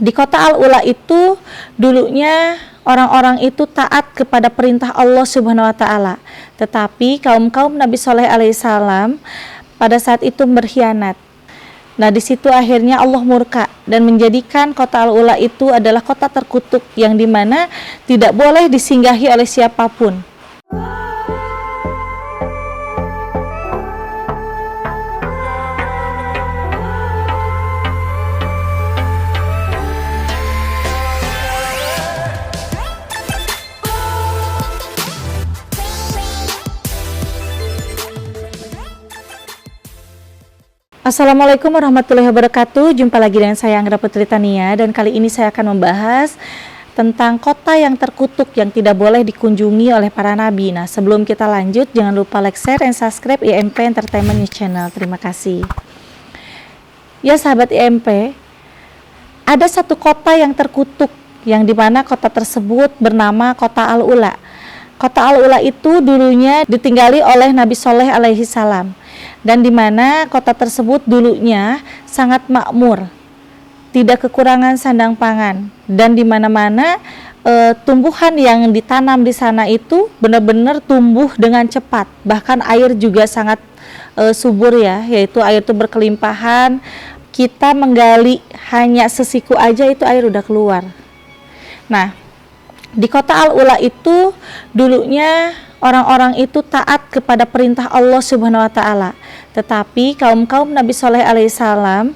Di kota Al-Ula itu dulunya orang-orang itu taat kepada perintah Allah Subhanahu wa taala. Tetapi kaum Nabi Shalih alaihissalam pada saat itu berkhianat. Nah, di situ akhirnya Allah murka dan menjadikan kota Al-Ula itu adalah kota terkutuk yang dimana tidak boleh disinggahi oleh siapapun. Assalamualaikum warahmatullahi wabarakatuh. Jumpa lagi dengan saya Anggra Putri Tania, dan kali ini saya akan membahas tentang kota yang terkutuk yang tidak boleh dikunjungi oleh para nabi. Nah, sebelum kita lanjut, jangan lupa like, share, dan subscribe IMP Entertainment News Channel. Terima kasih. Ya sahabat IMP, ada satu kota yang terkutuk yang dimana kota tersebut bernama kota Al-Ula. Kota Al-Ula itu dulunya ditinggali oleh Nabi Shalih alaihissalam, dan di mana kota tersebut dulunya sangat makmur, tidak kekurangan sandang pangan, dan di mana-mana tumbuhan yang ditanam di sana itu benar-benar tumbuh dengan cepat. Bahkan air juga sangat subur ya, yaitu air itu berkelimpahan. Kita menggali hanya sesiku aja itu air udah keluar. Nah, di kota Al-Ula itu dulunya orang-orang itu taat kepada perintah Allah Subhanahu wa taala. Tetapi kaum Nabi Shalih alaihissalam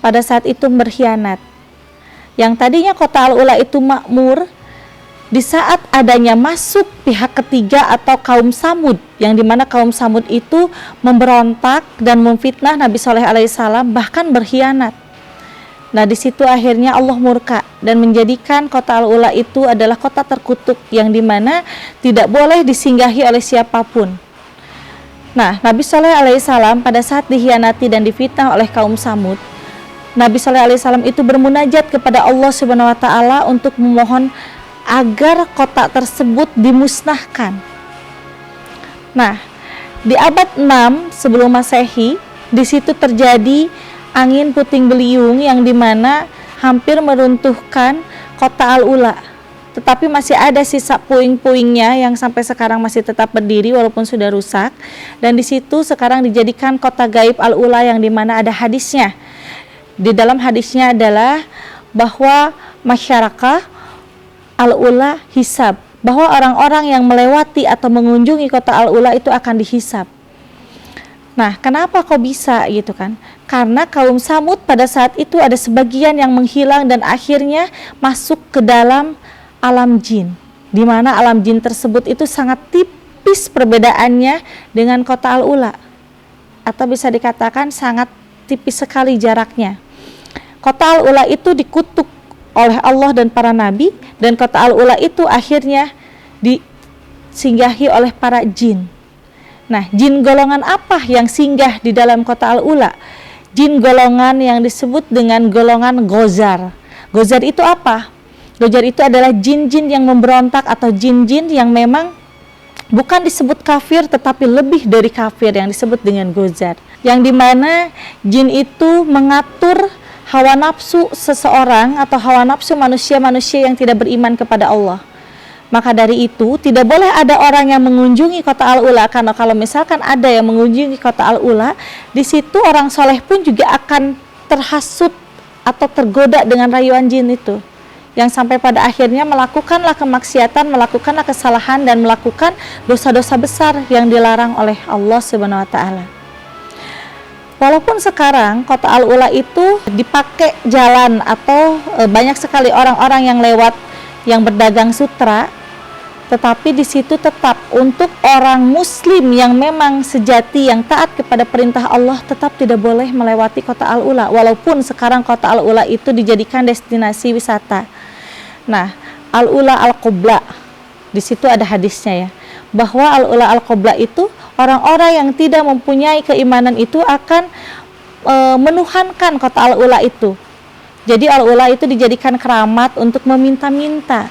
pada saat itu berkhianat. Yang tadinya kota Al-Ula itu makmur, di saat adanya masuk pihak ketiga atau kaum Samud, yang dimana kaum Samud itu memberontak dan memfitnah Nabi Shalih alaihissalam, bahkan berkhianat. Nah, di situ akhirnya Allah murka dan menjadikan kota Al-Ula itu adalah kota terkutuk yang dimana tidak boleh disinggahi oleh siapapun. Nah, Nabi Shalih alaihissalam pada saat dikhianati dan difitnah oleh kaum Samud, Nabi Shalih alaihissalam itu bermunajat kepada Allah Subhanahu wa taala untuk memohon agar kota tersebut dimusnahkan. Nah, di abad 6 sebelum Masehi, di situ terjadi angin puting beliung yang dimana hampir meruntuhkan kota Al-Ula. Tetapi masih ada sisa puing-puingnya yang sampai sekarang masih tetap berdiri walaupun sudah rusak. Dan di situ sekarang dijadikan kota gaib Al-Ula yang dimana ada hadisnya. Di dalam hadisnya adalah bahwa masyarakat Al-Ula hisab, bahwa orang-orang yang melewati atau mengunjungi kota Al-Ula itu akan dihisab. Nah, kenapa kok bisa gitu kan? Karena kaum Samud pada saat itu ada sebagian yang menghilang dan akhirnya masuk ke dalam alam jin, di mana alam jin tersebut itu sangat tipis perbedaannya dengan kota Al-Ula, atau bisa dikatakan sangat tipis sekali jaraknya. Kota Al-Ula itu dikutuk oleh Allah dan para nabi, dan kota Al-Ula itu akhirnya disinggahi oleh para jin. Nah, jin golongan apa yang singgah di dalam kota Al-Ula? Jin golongan yang disebut dengan golongan Gozar. Gozar itu apa? Gozar itu adalah jin-jin yang memberontak atau jin-jin yang memang bukan disebut kafir tetapi lebih dari kafir, yang disebut dengan Gozar. Yang dimana jin itu mengatur hawa nafsu seseorang atau hawa nafsu manusia-manusia yang tidak beriman kepada Allah. Maka dari itu tidak boleh ada orang yang mengunjungi kota Al-Ula, karena kalau misalkan ada yang mengunjungi kota Al-Ula, di situ orang soleh pun juga akan terhasut atau tergoda dengan rayuan jin itu, yang sampai pada akhirnya melakukanlah kemaksiatan, melakukanlah kesalahan, dan melakukan dosa-dosa besar yang dilarang oleh Allah Subhanahu wa taala. Walaupun sekarang kota Al-Ula itu dipakai jalan atau banyak sekali orang-orang yang lewat yang berdagang sutra, tetapi di situ tetap untuk orang muslim yang memang sejati, yang taat kepada perintah Allah, tetap tidak boleh melewati kota Al-Ula, walaupun sekarang kota Al-Ula itu dijadikan destinasi wisata. Nah, Al-Ula Al-Qobla, di situ ada hadisnya ya, bahwa Al-Ula Al-Qobla itu orang-orang yang tidak mempunyai keimanan itu akan menuhankan kota Al-Ula itu. Jadi Al-Ula itu dijadikan keramat untuk meminta-minta.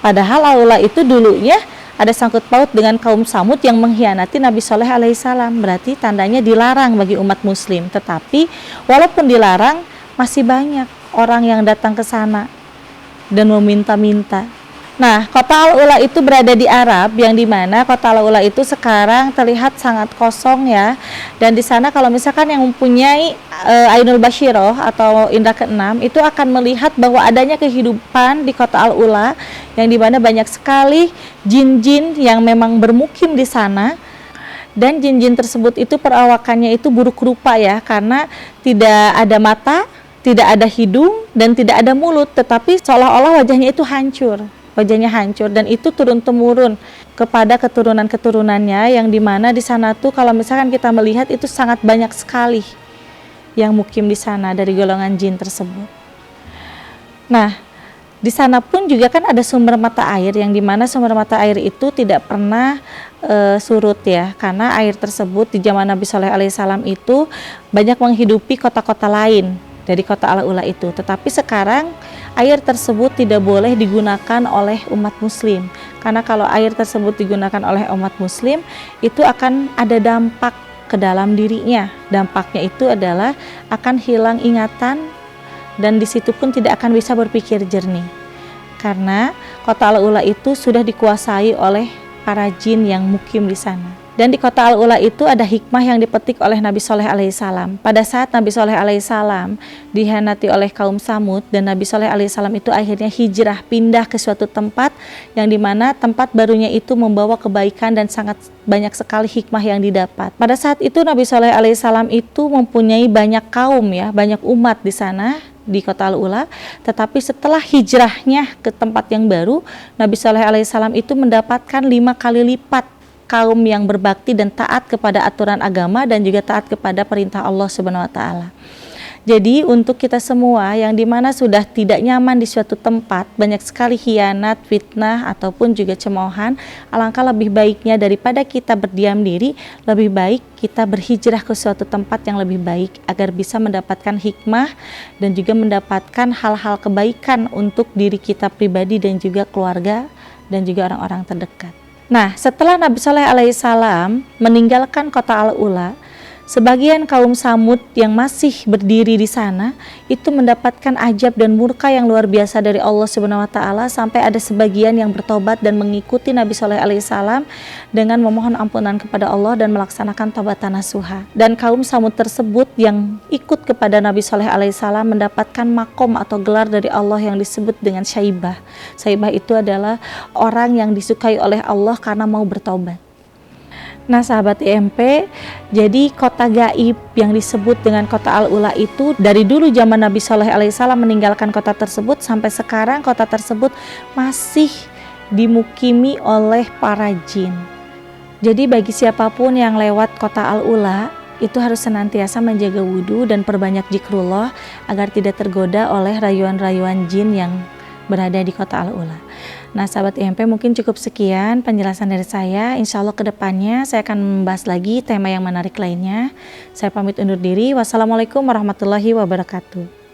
Padahal Al-Ula itu dulunya ada sangkut paut dengan kaum Samud yang mengkhianati Nabi Shalih alaihissalam. Berarti tandanya dilarang bagi umat muslim. Tetapi walaupun dilarang, masih banyak orang yang datang ke sana dan meminta-minta. Nah, kota Al-Ula itu berada di Arab, yang dimana kota Al-Ula itu sekarang terlihat sangat kosong ya. Dan di sana kalau misalkan yang mempunyai Ainul Bashiroh atau indra keenam itu akan melihat bahwa adanya kehidupan di kota Al-Ula, yang dimana banyak sekali jin-jin yang memang bermukim di sana. Dan jin-jin tersebut itu perawakannya itu buruk rupa ya, karena tidak ada mata, tidak ada hidung, dan tidak ada mulut, tetapi seolah-olah wajahnya itu hancur. Wajahnya hancur, dan itu turun-temurun kepada keturunan-keturunannya, yang dimana di sana tuh kalau misalkan kita melihat itu sangat banyak sekali yang mukim di sana dari golongan jin tersebut. Nah, di sana pun juga kan ada sumber mata air, yang dimana sumber mata air itu tidak pernah surut ya, karena air tersebut di zaman Nabi Shalih alaihissalam itu banyak menghidupi kota-kota lain dari kota Al-Ula itu. Tetapi sekarang air tersebut tidak boleh digunakan oleh umat muslim, karena kalau air tersebut digunakan oleh umat muslim itu akan ada dampak ke dalam dirinya. Dampaknya itu adalah akan hilang ingatan, dan di situ pun tidak akan bisa berpikir jernih, karena kota Al-Ula itu sudah dikuasai oleh para jin yang mukim di sana. Dan di kota Al-Ula itu ada hikmah yang dipetik oleh Nabi Shalih alaihissalam. Pada saat Nabi Shalih alaihissalam dihianati oleh kaum Samud, dan Nabi Shalih alaihissalam itu akhirnya hijrah pindah ke suatu tempat, yang dimana tempat barunya itu membawa kebaikan dan sangat banyak sekali hikmah yang didapat. Pada saat itu Nabi Shalih alaihissalam itu mempunyai banyak kaum ya, banyak umat di sana di kota Al-Ula. Tetapi setelah hijrahnya ke tempat yang baru, Nabi Shalih alaihissalam itu mendapatkan 5 kali lipat kaum yang berbakti dan taat kepada aturan agama, dan juga taat kepada perintah Allah Subhanahu wa taala. Jadi untuk kita semua yang dimana sudah tidak nyaman di suatu tempat, banyak sekali khianat, fitnah, ataupun juga cemoohan, alangkah lebih baiknya daripada kita berdiam diri, lebih baik kita berhijrah ke suatu tempat yang lebih baik, agar bisa mendapatkan hikmah dan juga mendapatkan hal-hal kebaikan untuk diri kita pribadi dan juga keluarga dan juga orang-orang terdekat. Nah, setelah Nabi Shalih alaihissalam meninggalkan kota Al-Ula, sebagian kaum Samud yang masih berdiri di sana itu mendapatkan ajab dan murka yang luar biasa dari Allah Subhanahu wa taala, sampai ada sebagian yang bertobat dan mengikuti Nabi Shalih alaihissalam dengan memohon ampunan kepada Allah dan melaksanakan taubatan nasuha. Dan kaum Samud tersebut yang ikut kepada Nabi Shalih alaihissalam mendapatkan makom atau gelar dari Allah yang disebut dengan Syaibah. Syaibah itu adalah orang yang disukai oleh Allah karena mau bertobat. Nah sahabat IMP, jadi kota gaib yang disebut dengan kota Al-Ula itu dari dulu zaman Nabi Shalih alaihissalam meninggalkan kota tersebut sampai sekarang kota tersebut masih dimukimi oleh para jin. Jadi bagi siapapun yang lewat kota Al-Ula itu harus senantiasa menjaga wudhu dan perbanyak zikrullah agar tidak tergoda oleh rayuan-rayuan jin yang berada di kota Al-Ula. Nah sahabat IMP, mungkin cukup sekian penjelasan dari saya. Insya Allah kedepannya saya akan membahas lagi tema yang menarik lainnya. Saya pamit undur diri. Wassalamualaikum warahmatullahi wabarakatuh.